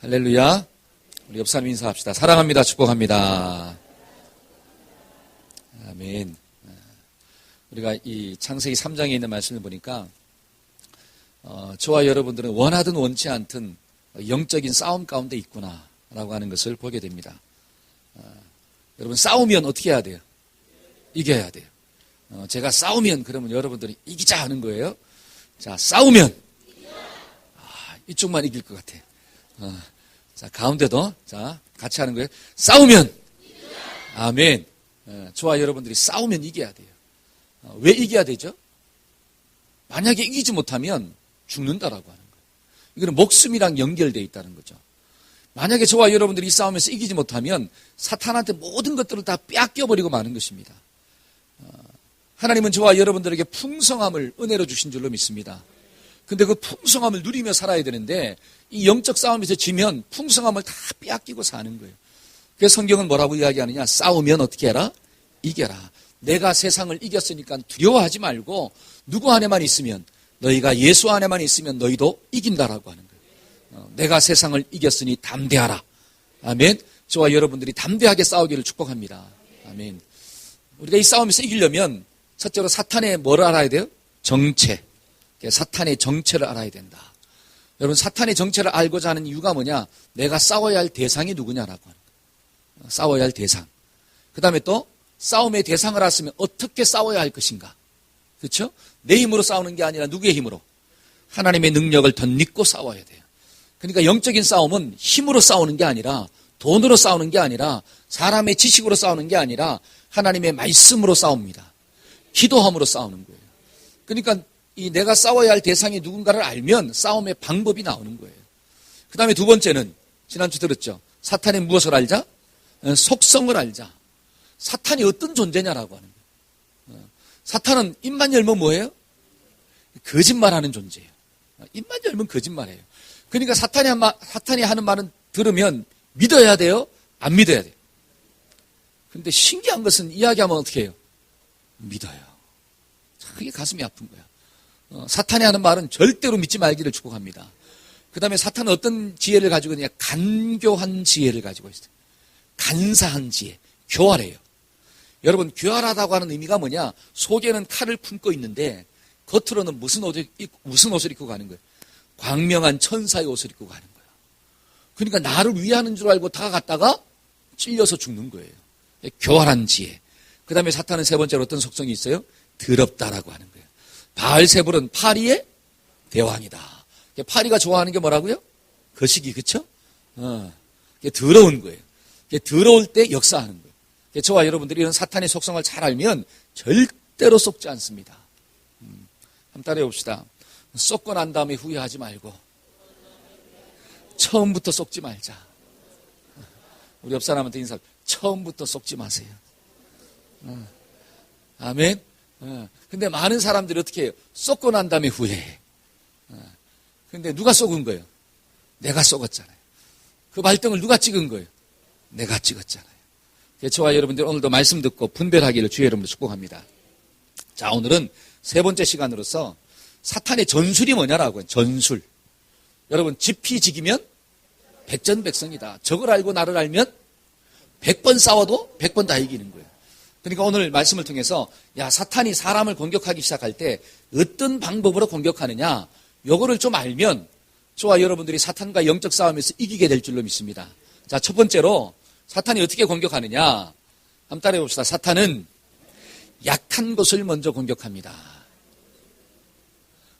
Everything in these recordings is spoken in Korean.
할렐루야. 우리 옆 사람 인사합시다. 사랑합니다. 축복합니다. 아멘. 우리가 이 창세기 3장에 있는 말씀을 보니까 저와 여러분들은 원하든 원치 않든 영적인 싸움 가운데 있구나라고 하는 것을 보게 됩니다. 여러분 싸우면 어떻게 해야 돼요? 이겨야 돼요. 제가 싸우면 그러면 여러분들이 이기자 하는 거예요. 자, 싸우면 이쪽만 이길 것 같아. 자, 가운데도 자 같이 하는 거예요. 싸우면 아멘. 저와 여러분들이 싸우면 이겨야 돼요. 왜 이겨야 되죠? 만약에 이기지 못하면 죽는다라고 하는 거예요. 이거는 목숨이랑 연결되어 있다는 거죠. 만약에 저와 여러분들이 이 싸움에서 이기지 못하면 사탄한테 모든 것들을 다 빼앗겨버리고 마는 것입니다. 하나님은 저와 여러분들에게 풍성함을 은혜로 주신 줄로 믿습니다. 근데 그 풍성함을 누리며 살아야 되는데 이 영적 싸움에서 지면 풍성함을 다 빼앗기고 사는 거예요. 그래서 성경은 뭐라고 이야기하느냐? 싸우면 어떻게 해라? 이겨라. 내가 세상을 이겼으니까 두려워하지 말고 누구 안에만 있으면 너희가 예수 안에만 있으면 너희도 이긴다라고 하는 거예요. 내가 세상을 이겼으니 담대하라. 아멘. 저와 여러분들이 담대하게 싸우기를 축복합니다. 아멘. 우리가 이 싸움에서 이기려면 첫째로 사탄의 뭘 알아야 돼요? 정체. 사탄의 정체를 알아야 된다. 여러분 사탄의 정체를 알고자 하는 이유가 뭐냐? 내가 싸워야 할 대상이 누구냐라고 하는 거예요. 싸워야 할 대상. 그 다음에 또 싸움의 대상을 알았으면 어떻게 싸워야 할 것인가. 그렇죠? 내 힘으로 싸우는 게 아니라 누구의 힘으로? 하나님의 능력을 덧입고 싸워야 돼요. 그러니까 영적인 싸움은 힘으로 싸우는 게 아니라 돈으로 싸우는 게 아니라 사람의 지식으로 싸우는 게 아니라 하나님의 말씀으로 싸웁니다. 기도함으로 싸우는 거예요. 그러니까 이 내가 싸워야 할 대상이 누군가를 알면 싸움의 방법이 나오는 거예요. 그 다음에 두 번째는 지난주 들었죠. 사탄의 무엇을 알자? 속성을 알자. 사탄이 어떤 존재냐라고 하는 거예요. 사탄은 입만 열면 뭐예요? 거짓말하는 존재예요. 입만 열면 거짓말해요. 그러니까 사탄이 하는 말은 들으면 믿어야 돼요? 안 믿어야 돼요? 근데 신기한 것은 이야기하면 어떻게 해요? 믿어요. 그게 가슴이 아픈 거야. 사탄이 하는 말은 절대로 믿지 말기를 축복합니다. 그 다음에 사탄은 어떤 지혜를 가지고 있느냐? 간교한 지혜를 가지고 있어요. 간사한 지혜. 교활해요. 여러분 교활하다고 하는 의미가 뭐냐? 속에는 칼을 품고 있는데 겉으로는 무슨 옷을 입고 가는 거예요? 광명한 천사의 옷을 입고 가는 거예요. 그러니까 나를 위하는 줄 알고 다가갔다가 찔려서 죽는 거예요. 교활한 지혜. 그 다음에 사탄은 세 번째로 어떤 속성이 있어요? 더럽다라고 하는 거예요. 바알세불은 파리의 대왕이다. 파리가 좋아하는 게 뭐라고요? 거시기, 그쵸? 더러운 거예요. 더러울 때 역사하는 거예요. 저와 여러분들이 이런 사탄의 속성을 잘 알면 절대로 속지 않습니다. 한번 따라해 봅시다. 속고 난 다음에 후회하지 말고 처음부터 속지 말자. 우리 옆 사람한테 인사. 처음부터 속지 마세요. 아멘. 근데 많은 사람들이 어떻게 해요? 속고 난 다음에 후회해. 근데 누가 속은 거예요? 내가 속았잖아요. 그 발등을 누가 찍은 거예요? 내가 찍었잖아요. 저와 여러분들 오늘도 말씀 듣고 분별하기를 주의 이름으로 축복합니다. 자, 오늘은 세 번째 시간으로서 사탄의 전술이 뭐냐라고요. 전술. 여러분 지피지기면 백전백승이다. 적을 알고 나를 알면 100번 싸워도 100번 다 이기는 거예요. 그러니까 오늘 말씀을 통해서 사탄이 사람을 공격하기 시작할 때 어떤 방법으로 공격하느냐 요거를 좀 알면 저와 여러분들이 사탄과 영적 싸움에서 이기게 될 줄로 믿습니다. 자, 첫 번째로 사탄이 어떻게 공격하느냐 한번 따라해 봅시다. 사탄은 약한 것을 먼저 공격합니다.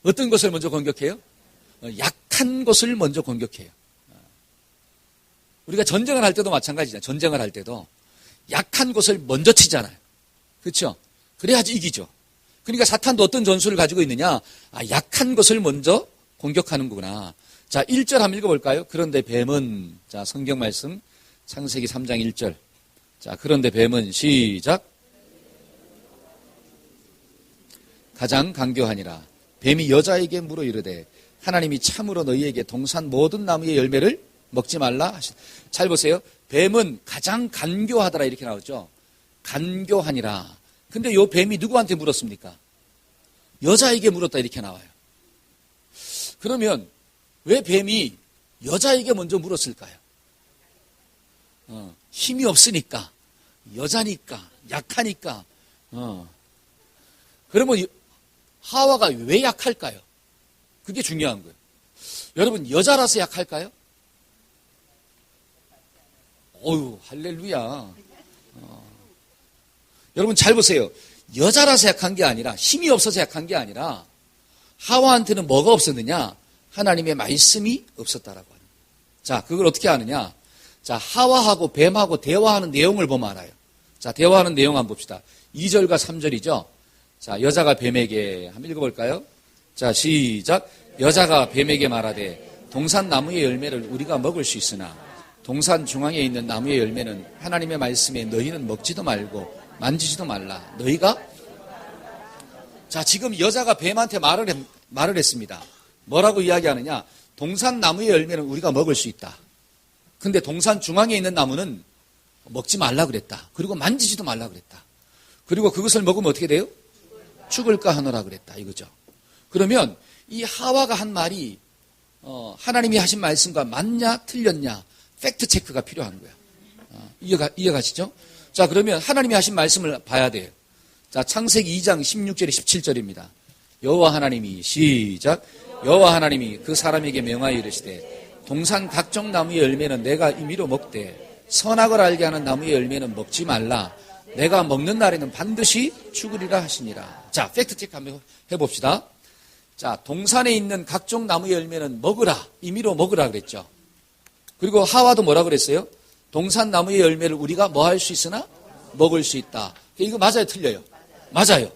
어떤 것을 먼저 공격해요? 약한 것을 먼저 공격해요. 우리가 전쟁을 할 때도 마찬가지잖아요. 전쟁을 할 때도 약한 곳을 먼저 치잖아요. 그렇죠? 그래야지 이기죠. 그러니까 사탄도 어떤 전술을 가지고 있느냐? 약한 것을 먼저 공격하는 거구나. 자, 1절 한번 읽어볼까요? 그런데 뱀은, 자, 성경 말씀 창세기 3장 1절. 자, 그런데 뱀은 시작. 가장 간교하니라. 뱀이 여자에게 물어 이르되 하나님이 참으로 너희에게 동산 모든 나무의 열매를 먹지 말라 하시다. 잘 보세요. 뱀은 가장 간교하더라 이렇게 나오죠. 간교하니라. 근데 요 뱀이 누구한테 물었습니까? 여자에게 물었다 이렇게 나와요. 그러면 왜 뱀이 여자에게 먼저 물었을까요? 힘이 없으니까, 여자니까, 약하니까. 그러면 하와가 왜 약할까요? 그게 중요한 거예요. 여러분, 여자라서 약할까요? 어휴, 할렐루야. 여러분 잘 보세요. 여자라서 약한 게 아니라, 힘이 없어서 약한 게 아니라, 하와한테는 뭐가 없었느냐? 하나님의 말씀이 없었다라고 하는 거예요. 자, 그걸 어떻게 아느냐? 자, 하와하고 뱀하고 대화하는 내용을 보면 알아요. 자, 대화하는 내용 한번 봅시다. 2절과 3절이죠. 자, 여자가 뱀에게 한번 읽어볼까요? 자, 시작. 여자가 뱀에게 말하되 동산 나무의 열매를 우리가 먹을 수 있으나 동산 중앙에 있는 나무의 열매는 하나님의 말씀에 너희는 먹지도 말고 만지지도 말라. 너희가 자, 지금 여자가 뱀한테 말을 했습니다. 뭐라고 이야기하느냐? 동산 나무의 열매는 우리가 먹을 수 있다. 근데 동산 중앙에 있는 나무는 먹지 말라 그랬다. 그리고 만지지도 말라 그랬다. 그리고 그것을 먹으면 어떻게 돼요? 죽을까 하노라 그랬다. 이거죠. 그러면 이 하와가 한 말이 하나님이 하신 말씀과 맞냐 틀렸냐 팩트 체크가 필요한 거야. 이해가시죠? 자, 그러면 하나님이 하신 말씀을 봐야 돼요. 자, 창세기 2장 16절에 17절입니다. 여호와 하나님이 시작. 여호와 하나님이 그 사람에게 명하여 이르시되 동산 각종 나무의 열매는 내가 임의로 먹되 선악을 알게 하는 나무의 열매는 먹지 말라. 내가 먹는 날에는 반드시 죽으리라 하시니라. 자, 팩트 체크 한번 해봅시다. 자, 동산에 있는 각종 나무의 열매는 먹으라. 임의로 먹으라 그랬죠. 그리고 하와도 뭐라 그랬어요? 동산 나무의 열매를 우리가 뭐 할 수 있으나 먹을 수 있다. 이거 맞아요, 틀려요? 맞아요.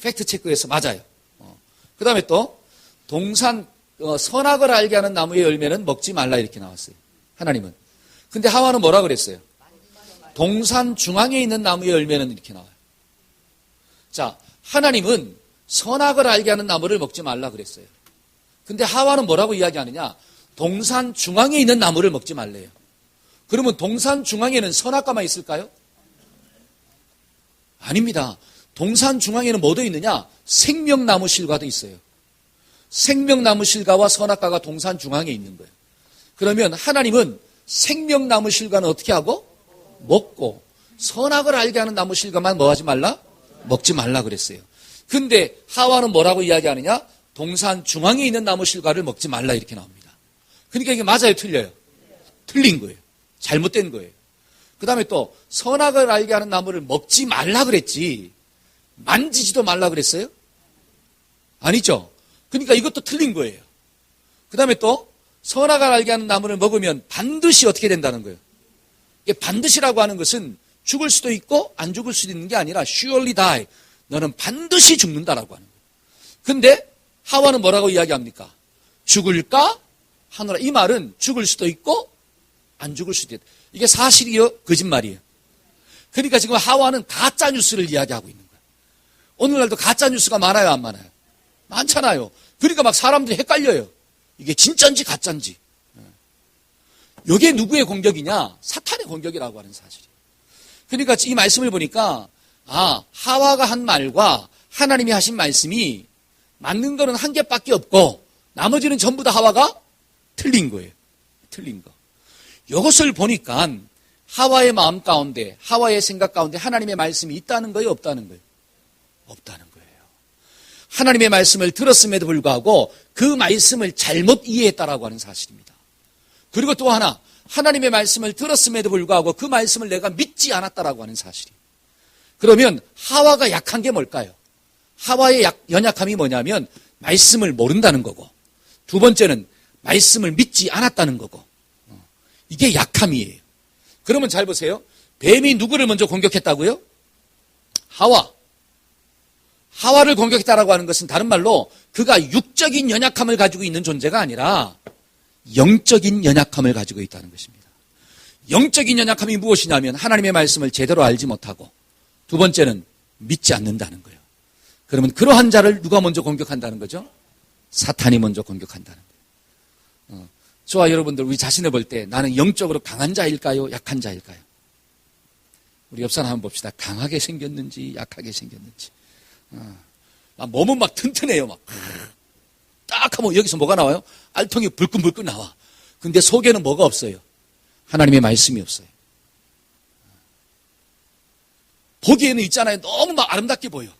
팩트 체크에서 맞아요. 그 다음에 또 동산 선악을 알게 하는 나무의 열매는 먹지 말라 이렇게 나왔어요. 하나님은. 근데 하와는 뭐라 그랬어요? 동산 중앙에 있는 나무의 열매는 이렇게 나와요. 자, 하나님은 선악을 알게 하는 나무를 먹지 말라 그랬어요. 근데 하와는 뭐라고 이야기하느냐? 동산 중앙에 있는 나무를 먹지 말래요. 그러면 동산 중앙에는 선악과만 있을까요? 아닙니다. 동산 중앙에는 뭐도 있느냐? 생명나무 실과도 있어요. 생명나무 실과와 선악과가 동산 중앙에 있는 거예요. 그러면 하나님은 생명나무 실과는 어떻게 하고? 먹고 선악을 알게 하는 나무 실과만 뭐 하지 말라? 먹지 말라 그랬어요. 근데 하와는 뭐라고 이야기하느냐? 동산 중앙에 있는 나무 실과를 먹지 말라 이렇게 나옵니다. 그러니까 이게 맞아요, 틀려요? 틀린 거예요. 잘못된 거예요. 그 다음에 또 선악을 알게 하는 나무를 먹지 말라 그랬지 만지지도 말라 그랬어요? 아니죠. 그러니까 이것도 틀린 거예요. 그 다음에 또 선악을 알게 하는 나무를 먹으면 반드시 어떻게 된다는 거예요? 이게 반드시라고 하는 것은 죽을 수도 있고 안 죽을 수도 있는 게 아니라 surely die. 너는 반드시 죽는다라고 하는 거예요. 근데 하와는 뭐라고 이야기합니까? 죽을까 하노라. 이 말은 죽을 수도 있고 안 죽을 수도 있다. 이게 사실이요? 거짓말이에요? 그러니까 지금 하와는 가짜 뉴스를 이야기하고 있는 거예요. 오늘날도 가짜 뉴스가 많아요, 안 많아요? 많잖아요. 그러니까 막 사람들이 헷갈려요. 이게 진짜인지 가짜인지. 이게 누구의 공격이냐? 사탄의 공격이라고 하는 사실이에요. 그러니까 이 말씀을 보니까 하와가 한 말과 하나님이 하신 말씀이 맞는 거는 한 개밖에 없고 나머지는 전부 다 하와가 틀린 거예요. 틀린 거. 이것을 보니까 하와의 마음 가운데, 하와의 생각 가운데 하나님의 말씀이 있다는 거예요, 없다는 거예요? 없다는 거예요. 하나님의 말씀을 들었음에도 불구하고 그 말씀을 잘못 이해했다라고 하는 사실입니다. 그리고 또 하나, 하나님의 말씀을 들었음에도 불구하고 그 말씀을 내가 믿지 않았다라고 하는 사실이에요. 그러면 하와가 약한 게 뭘까요? 하와의 연약함이 뭐냐면 말씀을 모른다는 거고, 두 번째는 말씀을 믿지 않았다는 거고, 이게 약함이에요. 그러면 잘 보세요. 뱀이 누구를 먼저 공격했다고요? 하와를 공격했다라고 하는 것은 다른 말로 그가 육적인 연약함을 가지고 있는 존재가 아니라 영적인 연약함을 가지고 있다는 것입니다. 영적인 연약함이 무엇이냐면 하나님의 말씀을 제대로 알지 못하고 두 번째는 믿지 않는다는 거예요. 그러면 그러한 자를 누가 먼저 공격한다는 거죠? 사탄이 먼저 공격한다는 거예요. 저와 여러분들 우리 자신을 볼 때 나는 영적으로 강한 자일까요? 약한 자일까요? 우리 옆 사람 한번 봅시다. 강하게 생겼는지 약하게 생겼는지. 몸은 막 튼튼해요. 딱 하면 여기서 뭐가 나와요? 알통이 불끈불끈 나와. 근데 속에는 뭐가 없어요? 하나님의 말씀이 없어요. 보기에는 있잖아요. 너무 막 아름답게 보여.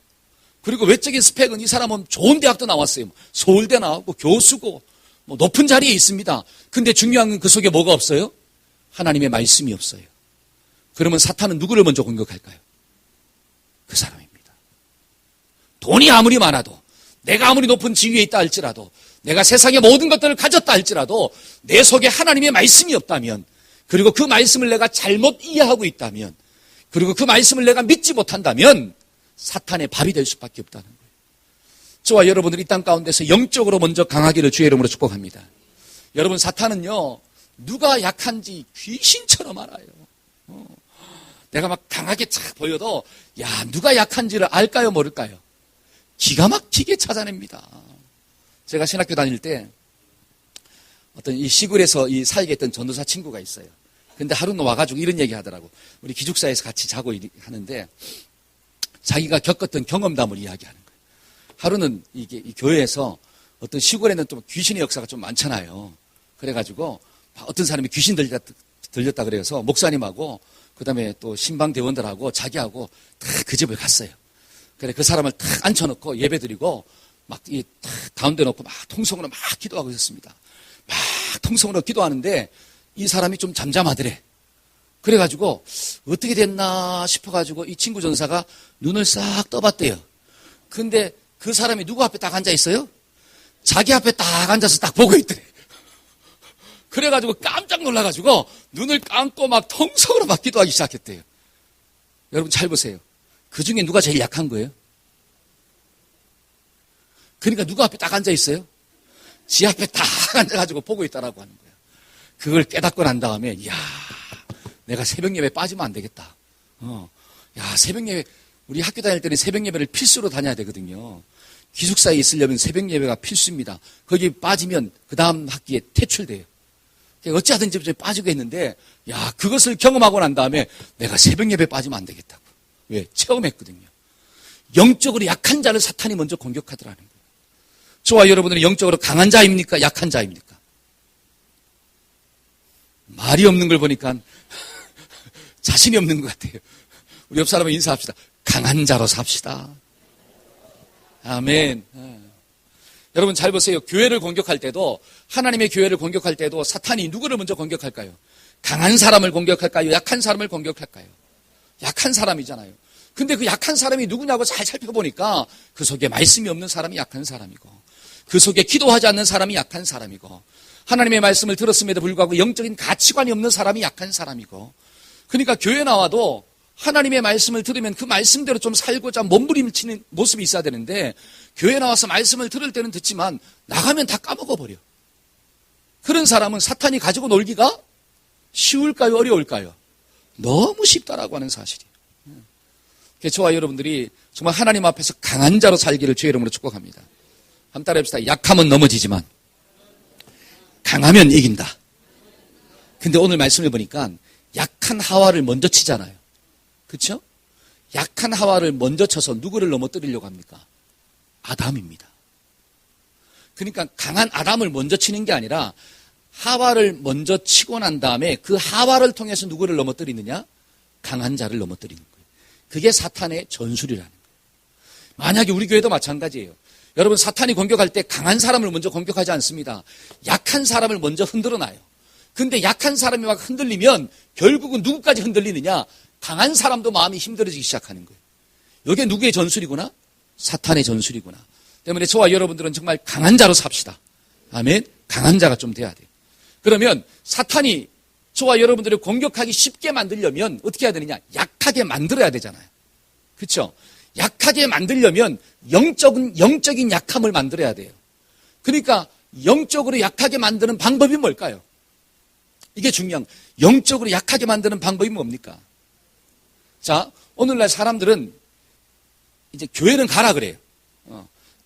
그리고 외적인 스펙은 이 사람은 좋은 대학도 나왔어요. 서울대 나왔고 교수고 뭐 높은 자리에 있습니다. 근데 중요한 건 그 속에 뭐가 없어요? 하나님의 말씀이 없어요. 그러면 사탄은 누구를 먼저 공격할까요? 그 사람입니다. 돈이 아무리 많아도, 내가 아무리 높은 지위에 있다 할지라도, 내가 세상의 모든 것들을 가졌다 할지라도 내 속에 하나님의 말씀이 없다면, 그리고 그 말씀을 내가 잘못 이해하고 있다면, 그리고 그 말씀을 내가 믿지 못한다면 사탄의 밥이 될 수밖에 없다는 거예요. 저와 여러분들이 이 땅 가운데서 영적으로 먼저 강하기를 주의 이름으로 축복합니다. 여러분, 사탄은요, 누가 약한지 귀신처럼 알아요. 내가 막 강하게 착 보여도 야, 누가 약한지를 알까요, 모를까요? 기가 막히게 찾아냅니다. 제가 신학교 다닐 때 어떤 이 시골에서 이 살게 했던 전도사 친구가 있어요. 근데 하루는 와가지고 이런 얘기 하더라고. 우리 기숙사에서 같이 자고 하는데 자기가 겪었던 경험담을 이야기하는 거예요. 하루는 이게 이 교회에서 어떤 시골에는 또 귀신의 역사가 좀 많잖아요. 그래가지고 어떤 사람이 귀신 들렸다 그래서 목사님하고 그다음에 또 신방대원들하고 자기하고 다 그 집을 갔어요. 그래 그 사람을 탁 앉혀놓고 예배드리고 막 이 탁 가운데 놓고 막 통성으로 막 기도하고 있었습니다. 막 통성으로 기도하는데 이 사람이 좀 잠잠하더래. 그래가지고 어떻게 됐나 싶어가지고 이 친구 전사가 눈을 싹 떠봤대요. 근데 그 사람이 누구 앞에 딱 앉아 있어요? 자기 앞에 딱 앉아서 딱 보고 있더래. 그래가지고 깜짝 놀라가지고 눈을 감고 막 통성으로 막 기도하기 시작했대요. 여러분 잘 보세요. 그 중에 누가 제일 약한 거예요? 그러니까 누구 앞에 딱 앉아 있어요? 지 앞에 딱 앉아가지고 보고 있다라고 하는 거예요. 그걸 깨닫고 난 다음에 이야, 내가 새벽 예배 빠지면 안 되겠다. 야, 새벽 예배, 우리 학교 다닐 때는 새벽 예배를 필수로 다녀야 되거든요. 기숙사에 있으려면 새벽 예배가 필수입니다. 거기 빠지면 그 다음 학기에 퇴출돼요. 어찌하든지 빠지고 했는데, 야, 그것을 경험하고 난 다음에 내가 새벽 예배 빠지면 안 되겠다고. 왜? 체험했거든요. 영적으로 약한 자를 사탄이 먼저 공격하더라는 거예요. 저와 여러분들은 영적으로 강한 자입니까? 약한 자입니까? 말이 없는 걸 보니까 자신이 없는 것 같아요. 우리 옆 사람과 인사합시다. 강한 자로 삽시다. 아멘. 여러분 잘 보세요. 교회를 공격할 때도, 하나님의 교회를 공격할 때도 사탄이 누구를 먼저 공격할까요? 강한 사람을 공격할까요? 약한 사람을 공격할까요? 약한 사람이잖아요. 근데 그 약한 사람이 누구냐고 잘 살펴보니까 그 속에 말씀이 없는 사람이 약한 사람이고, 그 속에 기도하지 않는 사람이 약한 사람이고, 하나님의 말씀을 들었음에도 불구하고 영적인 가치관이 없는 사람이 약한 사람이고, 그러니까 교회 나와도 하나님의 말씀을 들으면 그 말씀대로 좀 살고자 몸부림치는 모습이 있어야 되는데, 교회 나와서 말씀을 들을 때는 듣지만 나가면 다 까먹어버려. 그런 사람은 사탄이 가지고 놀기가 쉬울까요? 어려울까요? 너무 쉽다라고 하는 사실이에요. 저와 여러분들이 정말 하나님 앞에서 강한 자로 살기를 주의 이름으로 축복합니다. 한번 따라해봅시다. 약하면 넘어지지만 강하면 이긴다. 근데 오늘 말씀을 보니까 약한 하와를 먼저 치잖아요. 그렇죠? 약한 하와를 먼저 쳐서 누구를 넘어뜨리려고 합니까? 아담입니다. 그러니까 강한 아담을 먼저 치는 게 아니라 하와를 먼저 치고 난 다음에 그 하와를 통해서 누구를 넘어뜨리느냐? 강한 자를 넘어뜨리는 거예요. 그게 사탄의 전술이라는 거예요. 만약에 우리 교회도 마찬가지예요. 여러분, 사탄이 공격할 때 강한 사람을 먼저 공격하지 않습니다. 약한 사람을 먼저 흔들어 놔요. 근데 약한 사람이 막 흔들리면 결국은 누구까지 흔들리느냐? 강한 사람도 마음이 힘들어지기 시작하는 거예요. 이게 누구의 전술이구나? 사탄의 전술이구나. 때문에 저와 여러분들은 정말 강한 자로 삽시다. 아멘. 강한 자가 좀 돼야 돼요. 그러면 사탄이 저와 여러분들을 공격하기 쉽게 만들려면 어떻게 해야 되느냐? 약하게 만들어야 되잖아요. 그렇죠? 약하게 만들려면 영적인 약함을 만들어야 돼요. 그러니까 영적으로 약하게 만드는 방법이 뭘까요? 이게 중요한, 영적으로 약하게 만드는 방법이 뭡니까? 자, 오늘날 사람들은 이제 교회는 가라 그래요.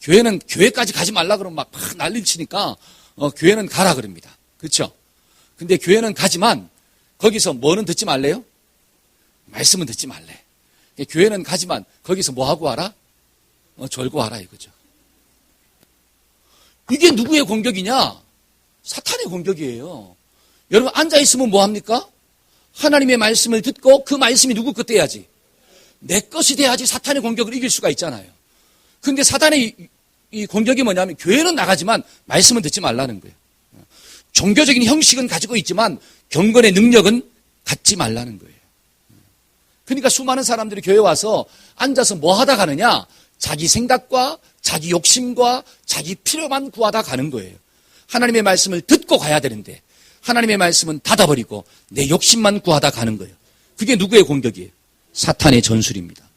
교회는 교회까지 가지 말라 그러면 막 난리를 치니까 교회는 가라 그럽니다. 그렇죠? 근데 교회는 가지만 거기서 뭐는 듣지 말래요? 말씀은 듣지 말래. 교회는 가지만 거기서 뭐 하고 와라? 졸고 와라 이거죠. 이게 누구의 공격이냐? 사탄의 공격이에요. 여러분 앉아있으면 뭐합니까? 하나님의 말씀을 듣고 그 말씀이 누구 것 돼야지? 내 것이 돼야지 사탄의 공격을 이길 수가 있잖아요. 근데 사탄의 이 공격이 뭐냐면 교회는 나가지만 말씀은 듣지 말라는 거예요. 종교적인 형식은 가지고 있지만 경건의 능력은 갖지 말라는 거예요. 그러니까 수많은 사람들이 교회 와서 앉아서 뭐 하다 가느냐? 자기 생각과 자기 욕심과 자기 필요만 구하다 가는 거예요. 하나님의 말씀을 듣고 가야 되는데 하나님의 말씀은 닫아버리고 내 욕심만 구하다 가는 거예요. 그게 누구의 공격이에요? 사탄의 전술입니다.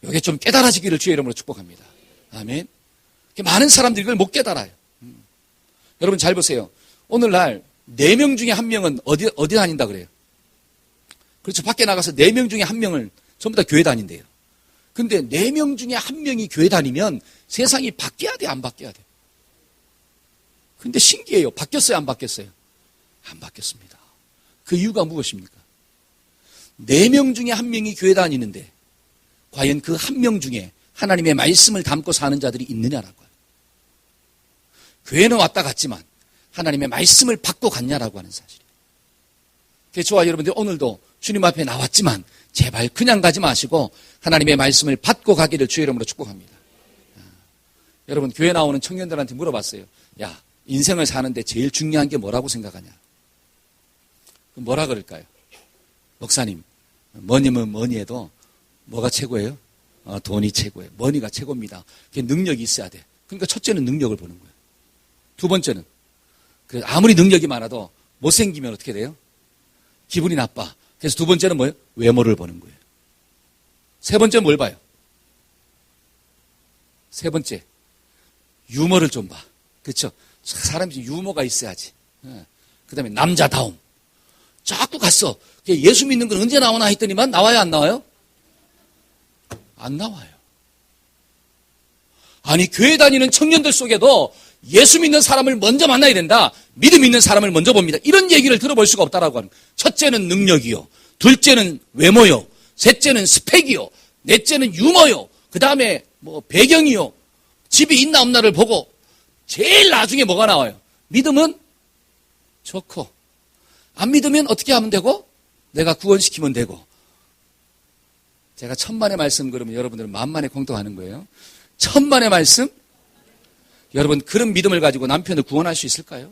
이게 좀 깨달아지기를 주의 이름으로 축복합니다. 아멘. 많은 사람들이 이걸 못 깨달아요. 여러분 잘 보세요. 오늘날 4명 중에 1명은 어디 다닌다 그래요? 그렇죠. 밖에 나가서 4명 중에 1명을 전부 다 교회 다닌대요. 근데 4명 중에 1명이 교회 다니면 세상이 바뀌어야 돼, 안 바뀌어야 돼? 근데 신기해요. 바뀌었어요, 안 바뀌었어요? 안 바뀌었습니다. 그 이유가 무엇입니까? 4명 중에 1명이 교회 다니는데 과연 그 1명 중에 하나님의 말씀을 담고 사는 자들이 있느냐라고요. 교회는 왔다 갔지만 하나님의 말씀을 받고 갔냐라고 하는 사실이에요. 그래서 저와 여러분들 오늘도 주님 앞에 나왔지만 제발 그냥 가지 마시고 하나님의 말씀을 받고 가기를 주의 이름으로 축복합니다. 여러분 교회 나오는 청년들한테 물어봤어요. 야, 인생을 사는데 제일 중요한 게 뭐라고 생각하냐? 뭐라 그럴까요? 목사님, 뭐니면 뭐니 해도 뭐가 최고예요? 돈이 최고예요. 머니가 최고입니다. 그게 능력이 있어야 돼. 그러니까 첫째는 능력을 보는 거예요. 두 번째는 아무리 능력이 많아도 못생기면 어떻게 돼요? 기분이 나빠. 그래서 두 번째는 뭐예요? 외모를 보는 거예요. 세 번째는 뭘 봐요? 세 번째, 유머를 좀 봐. 그렇죠? 사람이 유머가 있어야지. 그 다음에 남자다움. 자꾸 갔어. 예수 믿는 건 언제 나오나 했더니만 나와요, 안 나와요? 안 나와요. 아니, 교회 다니는 청년들 속에도 예수 믿는 사람을 먼저 만나야 된다. 믿음 있는 사람을 먼저 봅니다. 이런 얘기를 들어볼 수가 없다라고 하는 거예요. 첫째는 능력이요. 둘째는 외모요. 셋째는 스펙이요. 넷째는 유머요. 그 다음에 뭐 배경이요. 집이 있나 없나를 보고 제일 나중에 뭐가 나와요? 믿음은 좋고 안 믿으면 어떻게 하면 되고 내가 구원시키면 되고. 제가 천만의 말씀 그러면 여러분들은 만만의 공통하는 거예요. 천만의 말씀? 여러분 그런 믿음을 가지고 남편을 구원할 수 있을까요?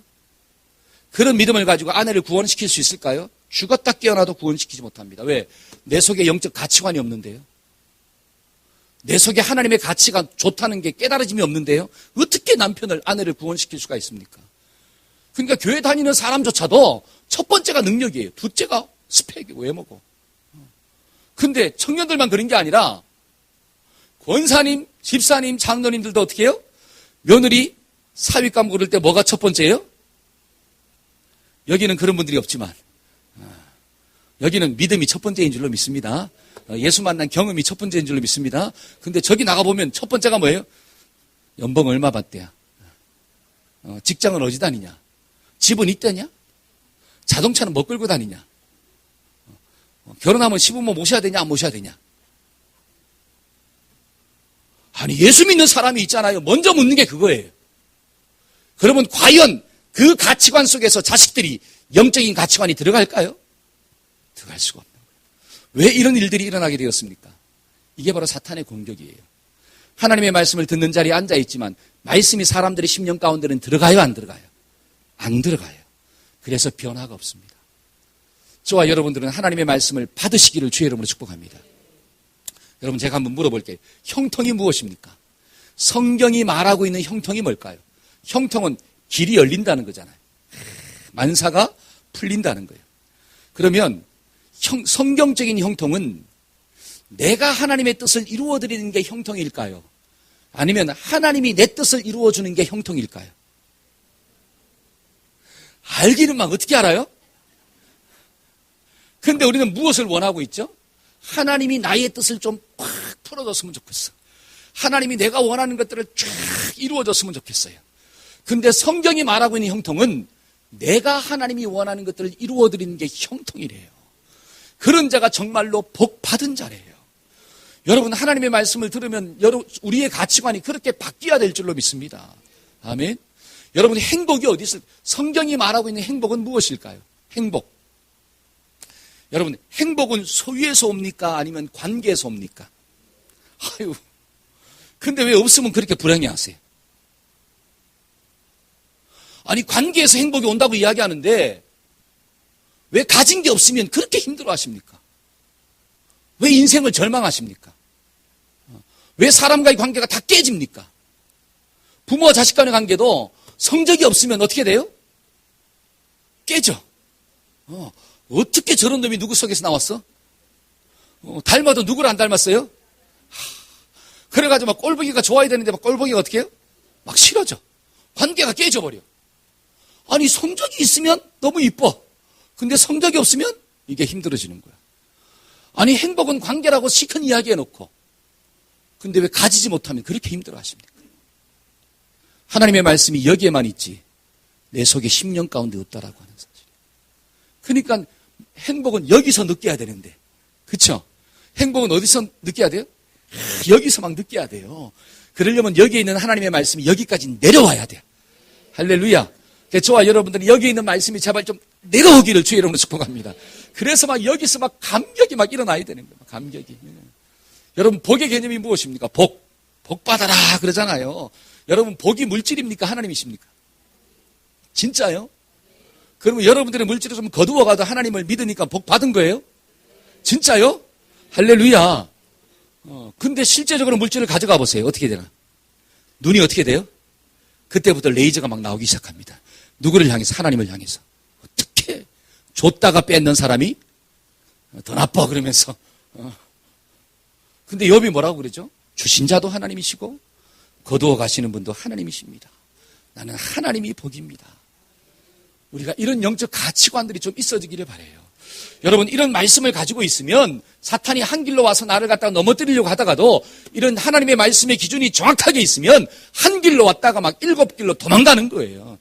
그런 믿음을 가지고 아내를 구원시킬 수 있을까요? 죽었다 깨어나도 구원시키지 못합니다. 왜? 내 속에 영적 가치관이 없는데요. 내 속에 하나님의 가치가 좋다는 게 깨달아짐이 없는데요. 어떻게 남편을 아내를 구원시킬 수가 있습니까? 그러니까 교회 다니는 사람조차도 첫 번째가 능력이에요. 둘째가 스펙이고 외모고. 근데 청년들만 그런 게 아니라 권사님, 집사님, 장로님들도 어떻게 해요? 며느리 사위감 고를 때 뭐가 첫 번째예요? 여기는 그런 분들이 없지만 여기는 믿음이 첫 번째인 줄로 믿습니다. 예수 만난 경험이 첫 번째인 줄로 믿습니다. 근데 저기 나가보면 첫 번째가 뭐예요? 연봉 얼마 받대야? 직장은 어디 다니냐? 집은 있다냐? 자동차는 뭐 끌고 다니냐? 결혼하면 시부모 모셔야 되냐 안 모셔야 되냐? 아니 예수 믿는 사람이 있잖아요. 먼저 묻는 게 그거예요. 그러면 과연 그 가치관 속에서 자식들이 영적인 가치관이 들어갈까요? 들어갈 수가 없는 거예요. 왜 이런 일들이 일어나게 되었습니까? 이게 바로 사탄의 공격이에요. 하나님의 말씀을 듣는 자리에 앉아있지만 말씀이 사람들의 심령 가운데는 들어가요 안 들어가요? 안 들어가요. 그래서 변화가 없습니다. 저와 여러분들은 하나님의 말씀을 받으시기를 주의 이름으로 축복합니다. 여러분 제가 한번 물어볼게요. 형통이 무엇입니까? 성경이 말하고 있는 형통이 뭘까요? 형통은 길이 열린다는 거잖아요. 만사가 풀린다는 거예요. 그러면 성경적인 형통은 내가 하나님의 뜻을 이루어드리는 게 형통일까요? 아니면 하나님이 내 뜻을 이루어주는 게 형통일까요? 알기는 막 어떻게 알아요? 그런데 우리는 무엇을 원하고 있죠? 하나님이 나의 뜻을 좀 꽉 풀어줬으면 좋겠어. 하나님이 내가 원하는 것들을 쫙 이루어줬으면 좋겠어요. 근데 성경이 말하고 있는 형통은 내가 하나님이 원하는 것들을 이루어드리는 게 형통이래요. 그런 자가 정말로 복 받은 자래요. 여러분 하나님의 말씀을 들으면 우리의 가치관이 그렇게 바뀌어야 될 줄로 믿습니다. 아멘. 여러분 행복이 어디 있을까요? 성경이 말하고 있는 행복은 무엇일까요? 행복. 여러분 행복은 소유에서 옵니까? 아니면 관계에서 옵니까? 아유, 근데 왜 없으면 그렇게 불행해하세요? 아니 관계에서 행복이 온다고 이야기하는데 왜 가진 게 없으면 그렇게 힘들어하십니까? 왜 인생을 절망하십니까? 왜 사람과의 관계가 다 깨집니까? 부모와 자식 간의 관계도 성적이 없으면 어떻게 돼요? 깨져. 어떻게 저런 놈이 누구 속에서 나왔어? 닮아도 누구를 안 닮았어요? 그래가지고 막 꼴보기가 좋아야 되는데 막 꼴보기가 어떻게 해요? 막 싫어져. 관계가 깨져버려. 아니 성적이 있으면 너무 이뻐. 근데 성적이 없으면 이게 힘들어지는 거야. 아니 행복은 관계라고 시큰 이야기해놓고 근데 왜 가지지 못하면 그렇게 힘들어하십니까? 하나님의 말씀이 여기에만 있지 내 속에 10년 가운데 없다라고 하는 사실. 그러니까 행복은 여기서 느껴야 되는데 그렇죠? 행복은 어디서 느껴야 돼요? 여기서 막 느껴야 돼요. 그러려면 여기에 있는 하나님의 말씀이 여기까지 내려와야 돼요. 할렐루야. 저와 여러분들이 여기 있는 말씀이 제발 좀 내려오기를 주의 이름으로 축복합니다. 그래서 막 여기서 막 감격이 막 일어나야 되는 거예요. 감격이. 여러분 복의 개념이 무엇입니까? 복 받아라 그러잖아요. 여러분 복이 물질입니까? 하나님이십니까? 진짜요? 그러면 여러분들의 물질을 좀 거두어가도 하나님을 믿으니까 복 받은 거예요? 진짜요? 할렐루야. 근데 실제적으로 물질을 가져가 보세요. 어떻게 되나? 눈이 어떻게 돼요? 그때부터 레이저가 막 나오기 시작합니다. 누구를 향해서? 하나님을 향해서. 어떻게 줬다가 뺏는 사람이 더 나빠 그러면서. 근데 욥이 뭐라고 그러죠? 주신 자도 하나님이시고 거두어 가시는 분도 하나님이십니다. 나는 하나님이 복입니다. 우리가 이런 영적 가치관들이 좀 있어지기를 바라요. 여러분 이런 말씀을 가지고 있으면 사탄이 한 길로 와서 나를 갖다가 넘어뜨리려고 하다가도 이런 하나님의 말씀의 기준이 정확하게 있으면 한 길로 왔다가 막 7길로 도망가는 거예요.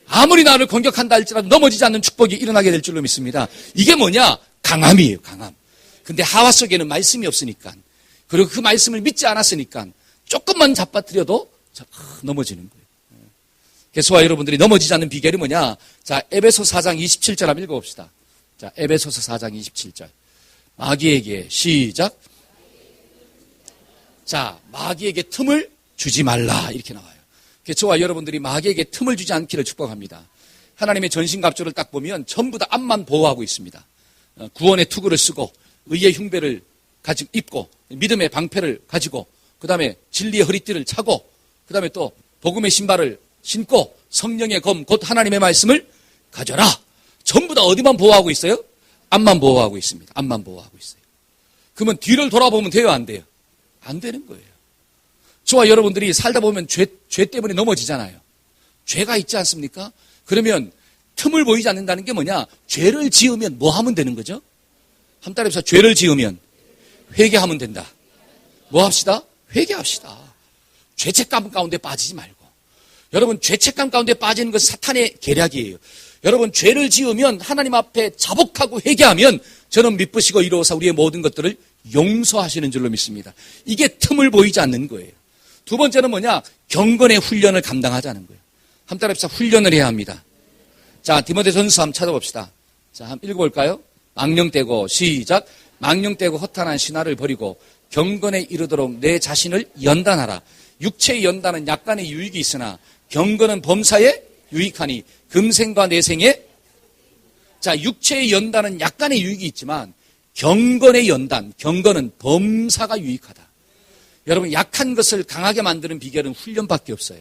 아무리 나를 공격한다 할지라도 넘어지지 않는 축복이 일어나게 될 줄로 믿습니다. 이게 뭐냐? 강함이에요. 강함. 근데 하와 속에는 말씀이 없으니까 그리고 그 말씀을 믿지 않았으니까 조금만 잡아뜨려도 넘어지는 거예요. 그래서 저와 여러분들이 넘어지지 않는 비결이 뭐냐? 자, 에베소 4장 27절 한번 읽어봅시다. 자, 에베소서 4장 27절. 마귀에게 시작. 자, 마귀에게 틈을 주지 말라 이렇게 나와요. 그래서 저와 여러분들이 마귀에게 틈을 주지 않기를 축복합니다. 하나님의 전신갑주를 딱 보면 전부 다 앞만 보호하고 있습니다. 구원의 투구를 쓰고 의의 흉배를 가지고 입고 믿음의 방패를 가지고 그 다음에 진리의 허리띠를 차고 그 다음에 또 복음의 신발을 신고 성령의 검 곧 하나님의 말씀을 가져라. 전부 다 어디만 보호하고 있어요? 앞만 보호하고 있습니다. 앞만 보호하고 있어요. 그러면 뒤를 돌아보면 돼요? 안 돼요? 안 되는 거예요. 저와 여러분들이 살다 보면 죄 때문에 넘어지잖아요. 죄가 있지 않습니까? 그러면 틈을 보이지 않는다는 게 뭐냐? 죄를 지으면 뭐 하면 되는 거죠? 한 달에 죄를 지으면 회개하면 된다. 뭐 합시다? 회개합시다. 죄책감 가운데 빠지지 말고. 여러분 죄책감 가운데 빠지는 것은 사탄의 계략이에요. 여러분 죄를 지으면 하나님 앞에 자복하고 회개하면 저는 미쁘시고 이로써 우리의 모든 것들을 용서하시는 줄로 믿습니다. 이게 틈을 보이지 않는 거예요. 두 번째는 뭐냐? 경건의 훈련을 감당하자는 거예요. 한 달에 훈련을 해야 합니다. 자, 디모데전서 한번 찾아봅시다. 자, 한번 읽어볼까요? 망령되고 시작. 망령되고 허탄한 신화를 버리고 경건에 이르도록 내 자신을 연단하라. 육체의 연단은 약간의 유익이 있으나 경건은 범사에 유익하니 금생과 내생에. 자, 육체의 연단은 약간의 유익이 있지만 경건의 연단, 경건은 범사가 유익하다. 여러분 약한 것을 강하게 만드는 비결은 훈련밖에 없어요.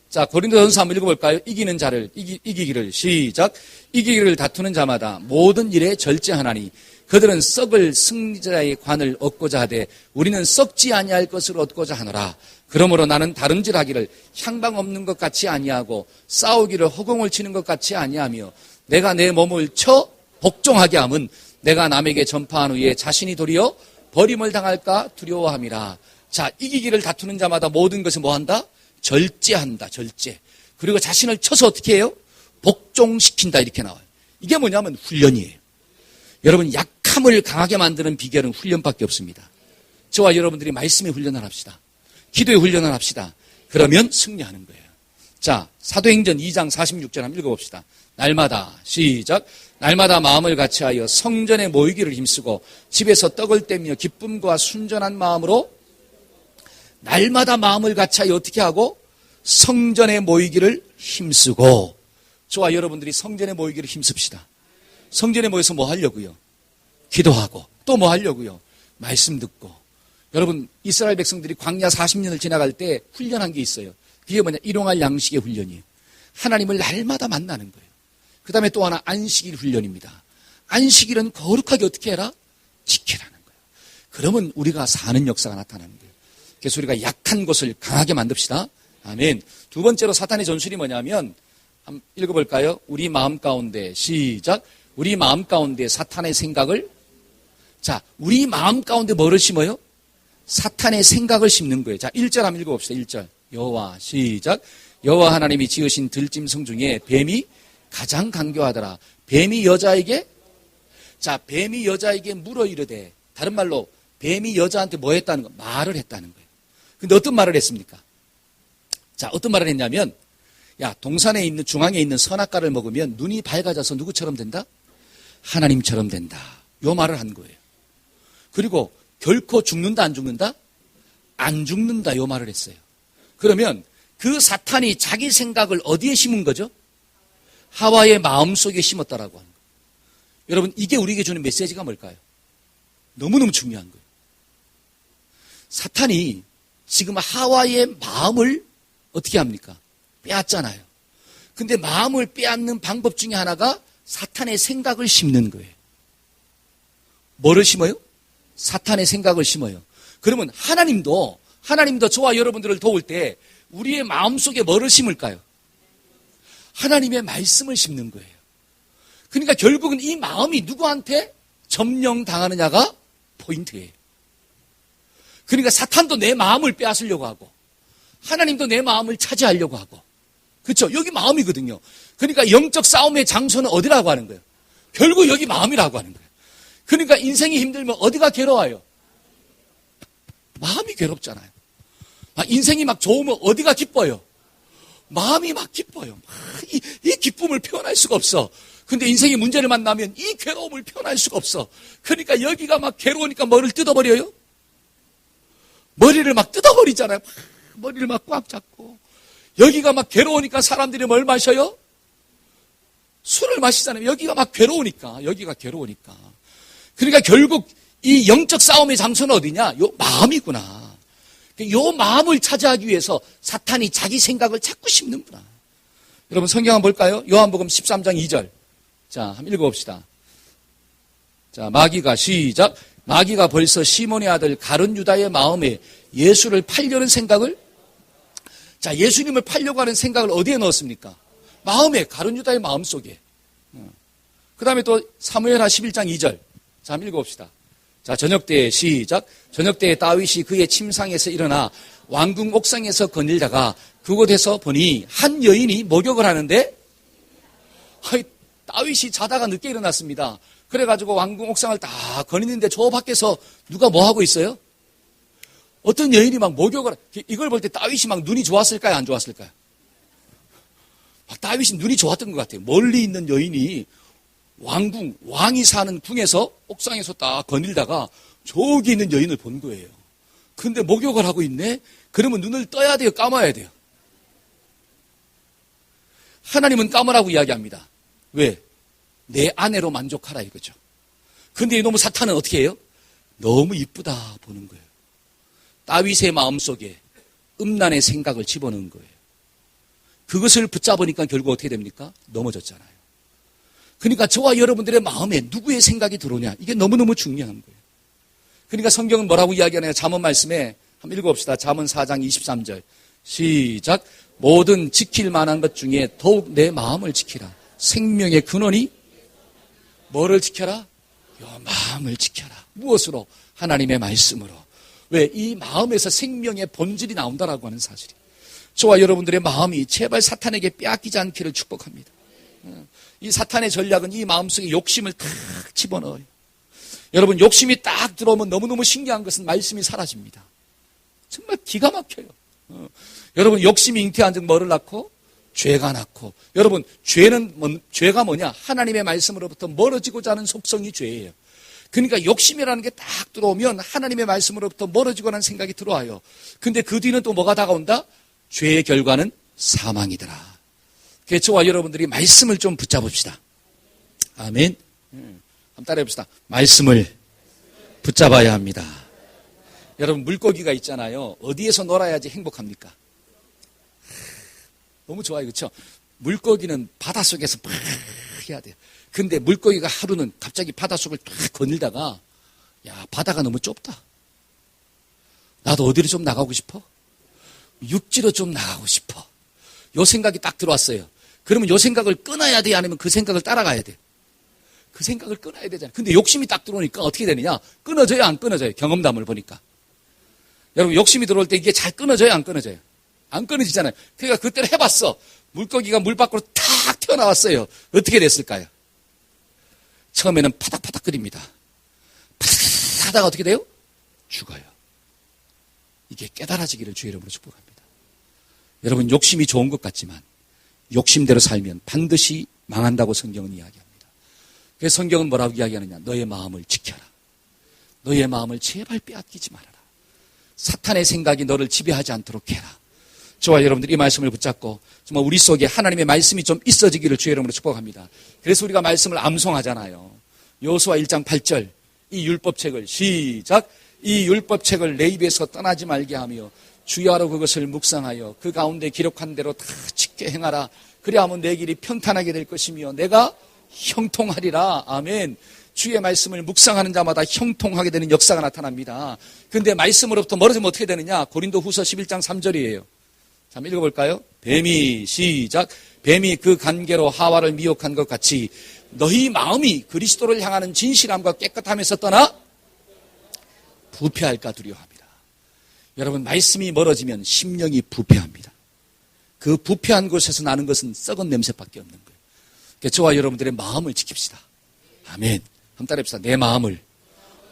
자, 고린도전서 한번 읽어볼까요? 이기는 자를 이기기를 시작. 이기기를 다투는 자마다 모든 일에 절제하나니 그들은 썩을 승리자의 관을 얻고자 하되 우리는 썩지 아니할 것을 얻고자 하노라. 그러므로 나는 다름질하기를 향방 없는 것 같이 아니하고 싸우기를 허공을 치는 것 같이 아니하며 내가 내 몸을 쳐 복종하게 함은 내가 남에게 전파한 후에 자신이 도리어 버림을 당할까 두려워함이라. 자, 이기기를 다투는 자마다 모든 것을 뭐한다? 절제한다. 절제. 그리고 자신을 쳐서 어떻게 해요? 복종시킨다 이렇게 나와요. 이게 뭐냐면 훈련이에요. 여러분 약함을 강하게 만드는 비결은 훈련밖에 없습니다. 저와 여러분들이 말씀의 훈련을 합시다. 기도의 훈련을 합시다. 그러면 승리하는 거예요. 자, 사도행전 2장 46절 한번 읽어봅시다. 날마다 시작. 날마다 마음을 같이하여 성전에 모이기를 힘쓰고 집에서 떡을 떼며 기쁨과 순전한 마음으로 날마다 마음을 같이하여 어떻게 하고 성전에 모이기를 힘쓰고. 저와 여러분들이 성전에 모이기를 힘씁시다. 성전에 모여서 뭐 하려고요? 기도하고. 또 뭐 하려고요? 말씀 듣고. 여러분, 이스라엘 백성들이 광야 40년을 지나갈 때 훈련한 게 있어요. 그게 뭐냐? 일용할 양식의 훈련이에요. 하나님을 날마다 만나는 거예요. 그 다음에 또 하나 안식일 훈련입니다. 안식일은 거룩하게 어떻게 해라? 지키라는 거예요. 그러면 우리가 사는 역사가 나타나는 거예요. 그래서 우리가 약한 것을 강하게 만듭시다. 아멘. 두 번째로 사탄의 전술이 뭐냐면, 한번 읽어볼까요? 우리 마음 가운데 시작. 우리 마음 가운데 사탄의 생각을, 자, 우리 마음 가운데 뭐를 심어요? 사탄의 생각을 심는 거예요. 자, 1절 한번 읽어봅시다. 1절. 여호와 시작. 여호와 하나님이 지으신 들짐승 중에 뱀이 가장 간교하더라. 뱀이 여자에게, 자, 뱀이 여자에게 물어 이르되, 다른 말로 뱀이 여자한테 뭐 했다는 거? 말을 했다는 거예요. 근데 어떤 말을 했습니까? 자, 어떤 말을 했냐면, 야, 동산에 있는, 중앙에 있는 선악과를 먹으면 눈이 밝아져서 누구처럼 된다? 하나님처럼 된다. 요 말을 한 거예요. 그리고 결코 죽는다, 안 죽는다? 안 죽는다, 요 말을 했어요. 그러면 그 사탄이 자기 생각을 어디에 심은 거죠? 하와의 마음속에 심었다라고 하는 거예요. 여러분, 이게 우리에게 주는 메시지가 뭘까요? 너무너무 중요한 거예요. 사탄이 지금 하와의 마음을 어떻게 합니까? 빼앗잖아요. 근데 마음을 빼앗는 방법 중에 하나가 사탄의 생각을 심는 거예요. 뭐를 심어요? 사탄의 생각을 심어요. 그러면 하나님도 저와 여러분들을 도울 때 우리의 마음속에 뭐를 심을까요? 하나님의 말씀을 심는 거예요. 그러니까 결국은 이 마음이 누구한테 점령당하느냐가 포인트예요. 그러니까 사탄도 내 마음을 빼앗으려고 하고 하나님도 내 마음을 차지하려고 하고, 그렇죠? 여기 마음이거든요. 그러니까 영적 싸움의 장소는 어디라고 하는 거예요? 결국 여기 마음이라고 하는 거예요. 그러니까 인생이 힘들면 어디가 괴로워요? 마음이 괴롭잖아요. 인생이 막 좋으면 어디가 기뻐요? 마음이 막 기뻐요. 이 기쁨을 표현할 수가 없어. 근데 인생이 문제를 만나면 이 괴로움을 표현할 수가 없어. 그러니까 여기가 막 괴로우니까 뭐를 뜯어버려요? 머리를 막 뜯어버리잖아요. 머리를 막 꽉 잡고. 여기가 막 괴로우니까 사람들이 뭘 마셔요? 술을 마시잖아요. 여기가 막 괴로우니까. 그러니까 결국 이 영적 싸움의 장소는 어디냐? 요 마음이구나. 요 마음을 차지하기 위해서 사탄이 자기 생각을 자꾸 심는구나. 여러분 성경 한번 볼까요? 요한복음 13장 2절. 자, 한번 읽어봅시다. 자, 마귀가 시작. 마귀가 벌써 시몬의 아들 가룟 유다의 마음에 예수를 팔려는 생각을, 자, 예수님을 팔려고 하는 생각을 어디에 넣었습니까? 마음에, 가룟 유다의 마음 속에. 그 다음에 또 사무엘하 11장 2절. 자, 한번 읽어봅시다. 자, 저녁때에 시작. 저녁때에 다윗이 그의 침상에서 일어나 왕궁 옥상에서 거닐다가 그곳에서 보니 한 여인이 목욕을 하는데, 다윗이 자다가 늦게 일어났습니다. 그래가지고 왕궁 옥상을 다 거니는데 저 밖에서 누가 뭐 하고 있어요? 어떤 여인이 막 목욕을, 이걸 볼 때 다윗이 막 눈이 좋았을까요? 안 좋았을까요? 다윗이 눈이 좋았던 것 같아요. 멀리 있는 여인이 왕궁, 왕이 사는 궁에서 옥상에서 딱 거닐다가 저기 있는 여인을 본 거예요. 근데 목욕을 하고 있네? 그러면 눈을 떠야 돼요? 감아야 돼요? 하나님은 감으라고 이야기합니다. 왜? 내 아내로 만족하라 이거죠. 근데 이놈의 사탄은 어떻게 해요? 너무 이쁘다 보는 거예요. 다윗의 마음속에 음란의 생각을 집어넣은 거예요. 그것을 붙잡으니까 결국 어떻게 됩니까? 넘어졌잖아요. 그러니까 저와 여러분들의 마음에 누구의 생각이 들어오냐, 이게 너무너무 중요한 거예요. 그러니까 성경은 뭐라고 이야기하나요? 잠언 말씀에 한번 읽어봅시다. 잠언 4장 23절 시작. 모든 지킬 만한 것 중에 더욱 내 마음을 지키라. 생명의 근원이 뭐를 지켜라? 요 마음을 지켜라. 무엇으로? 하나님의 말씀으로. 왜? 이 마음에서 생명의 본질이 나온다라고 하는 사실이. 저와 여러분들의 마음이 제발 사탄에게 빼앗기지 않기를 축복합니다. 이 사탄의 전략은 이 마음속에 욕심을 탁 집어넣어요. 여러분, 욕심이 딱 들어오면 너무너무 신기한 것은 말씀이 사라집니다. 정말 기가 막혀요. 여러분, 욕심이 잉태한 즉 뭐를 낳고? 죄가 낳고. 여러분, 죄가 뭐냐? 하나님의 말씀으로부터 멀어지고자 하는 속성이 죄예요. 그러니까 욕심이라는 게 딱 들어오면 하나님의 말씀으로부터 멀어지고 하는 생각이 들어와요. 근데 그 뒤는 또 뭐가 다가온다? 죄의 결과는 사망이더라. 그래서 저와 여러분들이 말씀을 좀 붙잡읍시다. 아멘. 한번 따라해 봅시다. 말씀을 붙잡아야 합니다. 여러분, 물고기가 있잖아요. 어디에서 놀아야지 행복합니까? 너무 좋아요. 그렇죠? 물고기는 바닷속에서 막 해야 돼요. 근데 물고기가 하루는 갑자기 바닷속을 딱 거닐다가 야, 바다가 너무 좁다. 나도 어디로 좀 나가고 싶어? 육지로 좀 나가고 싶어. 요 생각이 딱 들어왔어요. 그러면 요 생각을 끊어야 돼? 아니면 그 생각을 따라가야 돼? 그 생각을 끊어야 되잖아요. 근데 욕심이 딱 들어오니까 어떻게 되느냐? 끊어져요, 안 끊어져요? 경험담을 보니까. 여러분, 욕심이 들어올 때 이게 잘 끊어져요, 안 끊어져요? 안 끊어지잖아요. 그러니까 그때는 해봤어. 물고기가 물 밖으로 탁 튀어나왔어요. 어떻게 됐을까요? 처음에는 파닥파닥 끓입니다. 파닥 하다가 어떻게 돼요? 죽어요. 이게 깨달아지기를 주의 이름으로 축복합니다. 여러분, 욕심이 좋은 것 같지만 욕심대로 살면 반드시 망한다고 성경은 이야기합니다. 그래서 성경은 뭐라고 이야기하느냐? 너의 마음을 지켜라. 너의 마음을 제발 빼앗기지 말아라. 사탄의 생각이 너를 지배하지 않도록 해라. 저와 여러분들이 이 말씀을 붙잡고 정말 우리 속에 하나님의 말씀이 좀 있어지기를 주의 이름으로 축복합니다. 그래서 우리가 말씀을 암송하잖아요. 여호수아 1장 8절 이 율법책을 시작 이 율법책을 내 입에서 떠나지 말게 하며 주야로 그것을 묵상하여 그 가운데 기록한 대로 다 지켜 행하라. 그리하면 내 길이 평탄하게 될 것이며 내가 형통하리라. 아멘. 주의 말씀을 묵상하는 자마다 형통하게 되는 역사가 나타납니다. 그런데 말씀으로부터 멀어지면 어떻게 되느냐? 고린도후서 11장 3절이에요. 자, 한번 읽어볼까요? 뱀이 시작 뱀이 그 관계로 하와를 미혹한 것 같이 너희 마음이 그리스도를 향하는 진실함과 깨끗함에서 떠나 부패할까 두려워합니다. 여러분, 말씀이 멀어지면 심령이 부패합니다. 그 부패한 곳에서 나는 것은 썩은 냄새밖에 없는 거예요. 그러니까 저와 여러분들의 마음을 지킵시다. 아멘. 한번 따라해봅시다. 내 마음을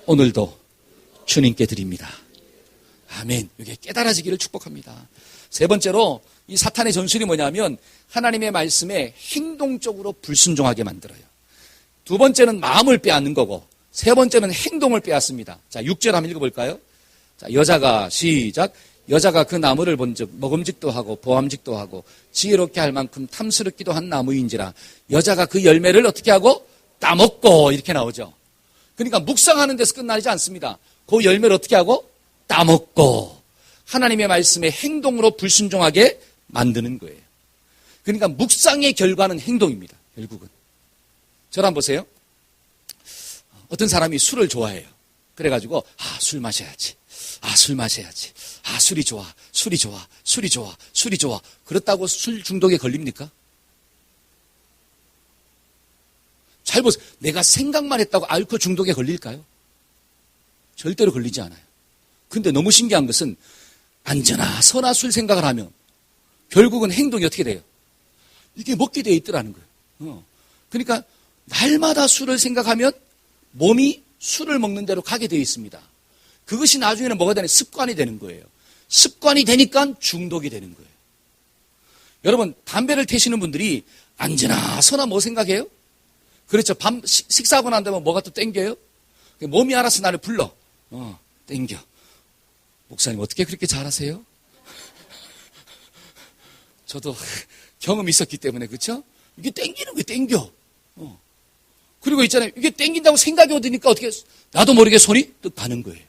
오늘도 주님께 드립니다. 아멘. 이게 깨달아지기를 축복합니다. 세 번째로 이 사탄의 전술이 뭐냐면 하나님의 말씀에 행동적으로 불순종하게 만들어요. 두 번째는 마음을 빼앗는 거고 세 번째는 행동을 빼앗습니다. 자, 6절 한번 읽어볼까요? 자, 여자가 시작 여자가 그 나무를 본즉 먹음직도 하고 보암직도 하고 지혜롭게 할 만큼 탐스럽기도 한 나무인지라 여자가 그 열매를 어떻게 하고 따먹고 이렇게 나오죠. 그러니까 묵상하는 데서 끝나지 않습니다. 그 열매를 어떻게 하고 따먹고 하나님의 말씀에 행동으로 불순종하게 만드는 거예요. 그러니까 묵상의 결과는 행동입니다. 결국은. 저를 한번 보세요. 어떤 사람이 술을 좋아해요. 그래가지고 술 마셔야지. 술 마셔야지. 술이 좋아. 술이 좋아. 술이 좋아. 술이 좋아. 그렇다고 술 중독에 걸립니까? 잘 보세요. 내가 생각만 했다고 알코올 중독에 걸릴까요? 절대로 걸리지 않아요. 근데 너무 신기한 것은 앉으나 서나 술 생각을 하면 결국은 행동이 어떻게 돼요? 이게 먹게 돼 있더라는 거예요. 그러니까 날마다 술을 생각하면 몸이 술을 먹는 대로 가게 되어 있습니다. 그것이 나중에는 뭐가 되는 습관이 되는 거예요. 습관이 되니까 중독이 되는 거예요. 여러분, 담배를 태시는 분들이 앉으나 서나 뭐 생각해요? 그렇죠. 식사하고 난 다음에 뭐가 또 땡겨요? 몸이 알아서 나를 불러. 땡겨. 목사님 어떻게 그렇게 잘하세요? 저도 경험이 있었기 때문에 그렇죠? 이게 땡기는 게 땡겨. 그리고 있잖아요. 이게 땡긴다고 생각이 오니까 어떻게 나도 모르게 손이 뚝 가는 거예요.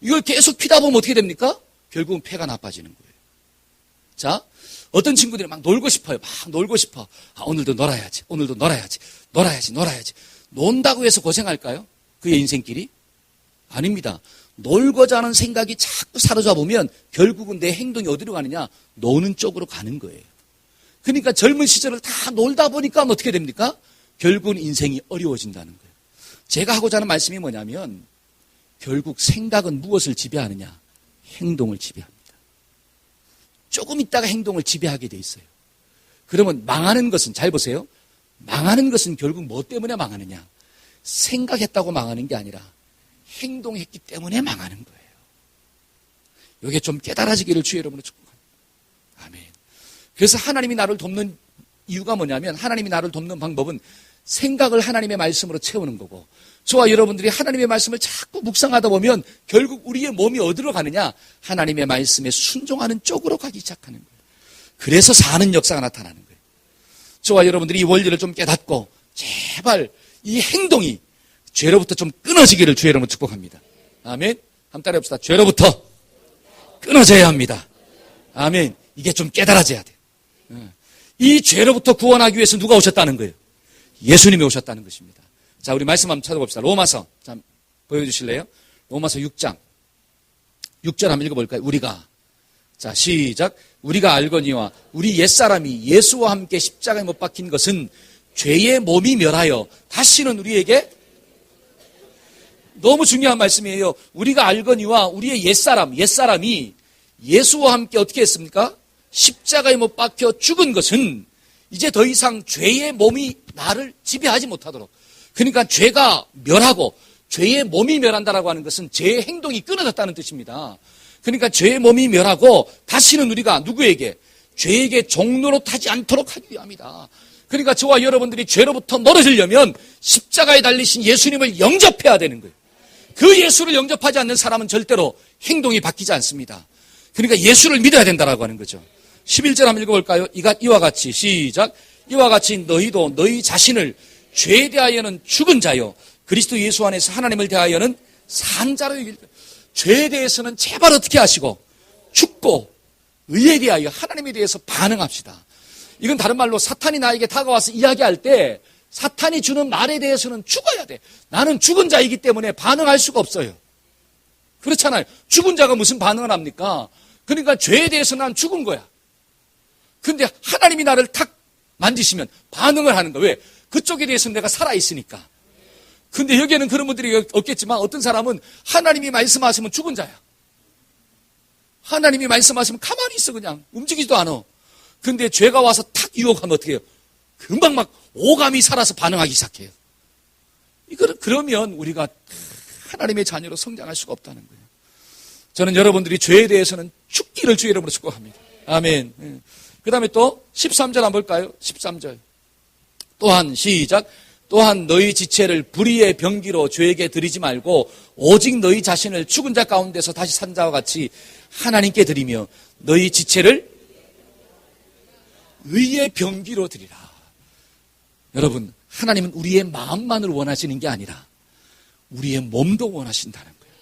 이걸 계속 피다 보면 어떻게 됩니까? 결국은 폐가 나빠지는 거예요. 자, 어떤 친구들이 막 놀고 싶어요. 막 놀고 싶어. 오늘도 놀아야지. 오늘도 놀아야지. 놀아야지. 논다고 해서 고생할까요? 그의 인생길이? 아닙니다. 놀고자 하는 생각이 자꾸 사로잡으면 결국은 내 행동이 어디로 가느냐? 노는 쪽으로 가는 거예요. 그러니까 젊은 시절을 다 놀다 보니까 어떻게 됩니까? 결국은 인생이 어려워진다는 거예요. 제가 하고자 하는 말씀이 뭐냐면 결국 생각은 무엇을 지배하느냐? 행동을 지배합니다. 조금 있다가 행동을 지배하게 돼 있어요. 그러면 망하는 것은 잘 보세요. 망하는 것은 결국 뭐 때문에 망하느냐? 생각했다고 망하는 게 아니라 행동했기 때문에 망하는 거예요. 이게 좀 깨달아지기를 주의 이름으로 축복합니다. 아멘. 그래서 하나님이 나를 돕는 이유가 뭐냐면, 하나님이 나를 돕는 방법은 생각을 하나님의 말씀으로 채우는 거고, 저와 여러분들이 하나님의 말씀을 자꾸 묵상하다 보면 결국 우리의 몸이 어디로 가느냐? 하나님의 말씀에 순종하는 쪽으로 가기 시작하는 거예요. 그래서 사는 역사가 나타나는 거예요. 저와 여러분들이 이 원리를 좀 깨닫고 제발 이 행동이 죄로부터 좀 끊어지기를 주의 이름으로 축복합니다. 아멘. 한번 따라해봅시다. 죄로부터 끊어져야 합니다. 아멘. 이게 좀 깨달아져야 돼요. 이 죄로부터 구원하기 위해서 누가 오셨다는 거예요? 예수님이 오셨다는 것입니다. 자, 우리 말씀 한번 찾아봅시다. 로마서, 자, 보여주실래요? 로마서 6장. 6절 한번 읽어볼까요? 우리가. 자, 시작. 우리가 알거니와 우리 옛사람이 예수와 함께 십자가에 못 박힌 것은 죄의 몸이 멸하여 다시는 우리에게, 너무 중요한 말씀이에요. 우리가 알거니와 우리의 옛사람이 예수와 함께 어떻게 했습니까? 십자가에 못 박혀 죽은 것은 이제 더 이상 죄의 몸이 나를 지배하지 못하도록. 그러니까 죄가 멸하고 죄의 몸이 멸한다라고 하는 것은 죄의 행동이 끊어졌다는 뜻입니다. 그러니까 죄의 몸이 멸하고 다시는 우리가 누구에게? 죄에게 종로로 타지 않도록 하기 위함이다. 그러니까 저와 여러분들이 죄로부터 멀어지려면 십자가에 달리신 예수님을 영접해야 되는 거예요. 그 예수를 영접하지 않는 사람은 절대로 행동이 바뀌지 않습니다. 그러니까 예수를 믿어야 된다라고 하는 거죠. 11절 한번 읽어볼까요? 이와 같이 시작. 이와 같이 너희도 너희 자신을 죄에 대하여는 죽은 자요 그리스도 예수 안에서 하나님을 대하여는 산 자로 여길. 죄에 대해서는 제발 어떻게 하시고 죽고 의에 대하여 하나님에 대해서 반응합시다. 이건 다른 말로 사탄이 나에게 다가와서 이야기할 때 사탄이 주는 말에 대해서는 죽어야 돼. 나는 죽은 자이기 때문에 반응할 수가 없어요. 그렇잖아요. 죽은 자가 무슨 반응을 합니까? 그러니까 죄에 대해서 난 죽은 거야. 근데 하나님이 나를 탁 만지시면 반응을 하는 거야. 왜? 그쪽에 대해서는 내가 살아있으니까. 근데 여기에는 그런 분들이 없겠지만 어떤 사람은 하나님이 말씀하시면 죽은 자야. 하나님이 말씀하시면 가만히 있어 그냥. 움직이지도 않아. 근데 죄가 와서 탁 유혹하면 어떻게 해요? 금방 막 오감이 살아서 반응하기 시작해요. 이거는 그러면 우리가 하나님의 자녀로 성장할 수가 없다는 거예요. 저는 여러분들이 죄에 대해서는 죽기를 주의 이름으로 축복합니다. 아멘. 그 다음에 또 13절 한번 볼까요? 13절. 또한 시작. 또한 너희 지체를 불의의 병기로 죄에게 드리지 말고 오직 너희 자신을 죽은 자 가운데서 다시 산 자와 같이 하나님께 드리며 너희 지체를 의의 병기로 드리라. 여러분, 하나님은 우리의 마음만을 원하시는 게 아니라 우리의 몸도 원하신다는 거예요.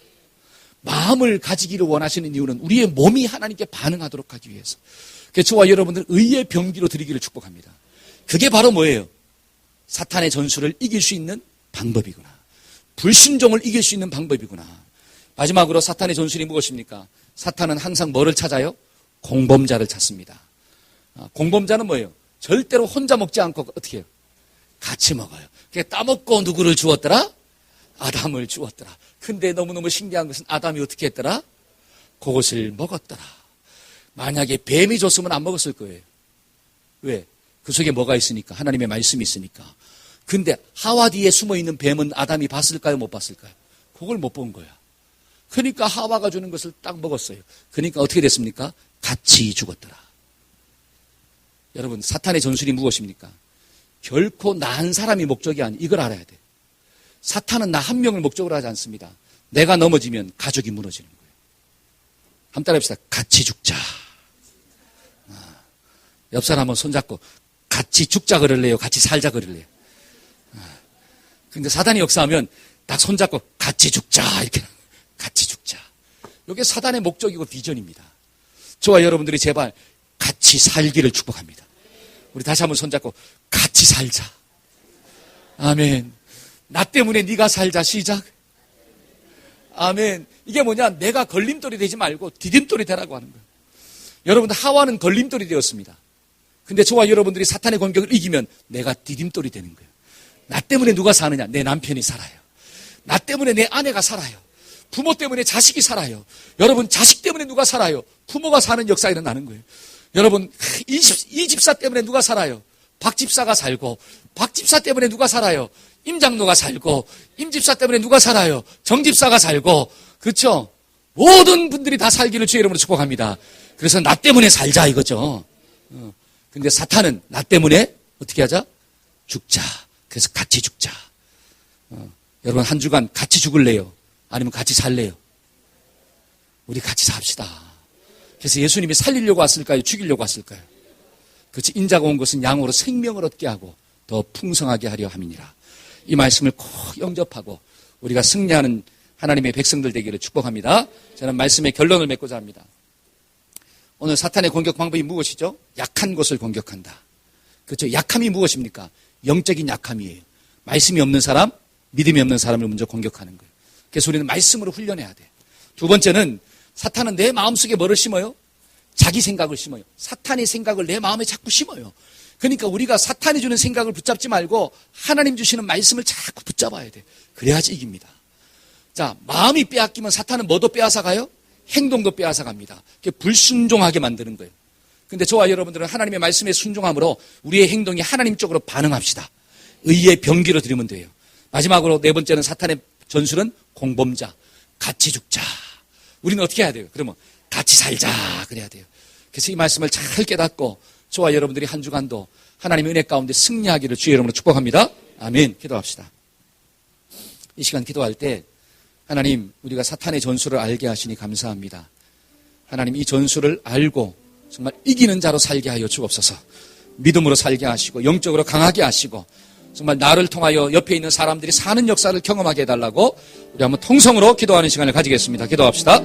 마음을 가지기를 원하시는 이유는 우리의 몸이 하나님께 반응하도록 하기 위해서. 그래서 저와 여러분들 의의 병기로 드리기를 축복합니다. 그게 바로 뭐예요? 사탄의 전술을 이길 수 있는 방법이구나. 불순종을 이길 수 있는 방법이구나. 마지막으로 사탄의 전술이 무엇입니까? 사탄은 항상 뭐를 찾아요? 공범자를 찾습니다. 공범자는 뭐예요? 절대로 혼자 먹지 않고 어떻게 해요? 같이 먹어요. 따먹고 누구를 주었더라? 아담을 주었더라. 근데 너무너무 신기한 것은 아담이 어떻게 했더라? 그것을 먹었더라. 만약에 뱀이 줬으면 안 먹었을 거예요. 왜? 그 속에 뭐가 있으니까? 하나님의 말씀이 있으니까. 근데 하와 뒤에 숨어있는 뱀은 아담이 봤을까요? 못 봤을까요? 그걸 못 본 거야. 그러니까 하와가 주는 것을 딱 먹었어요. 그러니까 어떻게 됐습니까? 같이 죽었더라. 여러분, 사탄의 전술이 무엇입니까? 결코 나 한 사람이 목적이 아니, 이걸 알아야 돼. 사탄은 나 한 명을 목적으로 하지 않습니다. 내가 넘어지면 가족이 무너지는 거예요. 한번 따라합시다. 같이 죽자. 옆 사람 한번 손잡고 같이 죽자 그럴래요? 같이 살자 그럴래요? 근데 사단이 역사하면 딱 손잡고 같이 죽자 이렇게 같이 죽자. 이게 사단의 목적이고 비전입니다. 저와 여러분들이 제발 같이 살기를 축복합니다. 우리 다시 한번 손잡고 같이 살자. 아멘. 나 때문에 네가 살자. 시작. 아멘. 이게 뭐냐? 내가 걸림돌이 되지 말고 디딤돌이 되라고 하는 거예요. 여러분들 하와는 걸림돌이 되었습니다. 근데 저와 여러분들이 사탄의 공격을 이기면 내가 디딤돌이 되는 거예요. 나 때문에 누가 사느냐? 내 남편이 살아요. 나 때문에 내 아내가 살아요. 부모 때문에 자식이 살아요. 여러분, 자식 때문에 누가 살아요? 부모가 사는 역사가 일어나는 거예요. 여러분, 이 집사 때문에 누가 살아요? 박 집사가 살고, 박 집사 때문에 누가 살아요? 임 장로가 살고, 임 집사 때문에 누가 살아요? 정 집사가 살고, 그렇죠? 모든 분들이 다 살기를 주의 이름으로 축복합니다. 그래서 나 때문에 살자 이거죠. 근데 사탄은 나 때문에 어떻게 하자? 죽자. 그래서 같이 죽자. 여러분 한 주간 같이 죽을래요? 아니면 같이 살래요? 우리 같이 삽시다. 그래서 예수님이 살리려고 왔을까요? 죽이려고 왔을까요? 그렇지. 인자가 온 것은 양으로 생명을 얻게 하고 더 풍성하게 하려 함이니라. 이 말씀을 꼭 영접하고 우리가 승리하는 하나님의 백성들 되기를 축복합니다. 저는 말씀의 결론을 맺고자 합니다. 오늘 사탄의 공격 방법이 무엇이죠? 약한 것을 공격한다. 그렇죠. 약함이 무엇입니까? 영적인 약함이에요. 말씀이 없는 사람, 믿음이 없는 사람을 먼저 공격하는 거예요. 그래서 우리는 말씀으로 훈련해야 돼. 두 번째는 사탄은 내 마음속에 뭐를 심어요? 자기 생각을 심어요. 사탄의 생각을 내 마음에 자꾸 심어요. 그러니까 우리가 사탄이 주는 생각을 붙잡지 말고 하나님 주시는 말씀을 자꾸 붙잡아야 돼. 그래야지 이깁니다. 자, 마음이 빼앗기면 사탄은 뭐도 빼앗아 가요? 행동도 빼앗아 갑니다. 불순종하게 만드는 거예요. 근데 저와 여러분들은 하나님의 말씀에 순종함으로 우리의 행동이 하나님 쪽으로 반응합시다. 의의 병기로 드리면 돼요. 마지막으로 네 번째는 사탄의 전술은 공범자. 같이 죽자. 우리는 어떻게 해야 돼요? 그러면 같이 살자. 그래야 돼요. 그래서 이 말씀을 잘 깨닫고 저와 여러분들이 한 주간도 하나님의 은혜 가운데 승리하기를 주의 이름으로 축복합니다. 아멘. 기도합시다. 이 시간 기도할 때 하나님 우리가 사탄의 전술을 알게 하시니 감사합니다. 하나님 이 전술을 알고 정말 이기는 자로 살게 하여 주옵소서. 믿음으로 살게 하시고 영적으로 강하게 하시고 정말 나를 통하여 옆에 있는 사람들이 사는 역사를 경험하게 해달라고 우리 한번 통성으로 기도하는 시간을 가지겠습니다. 기도합시다.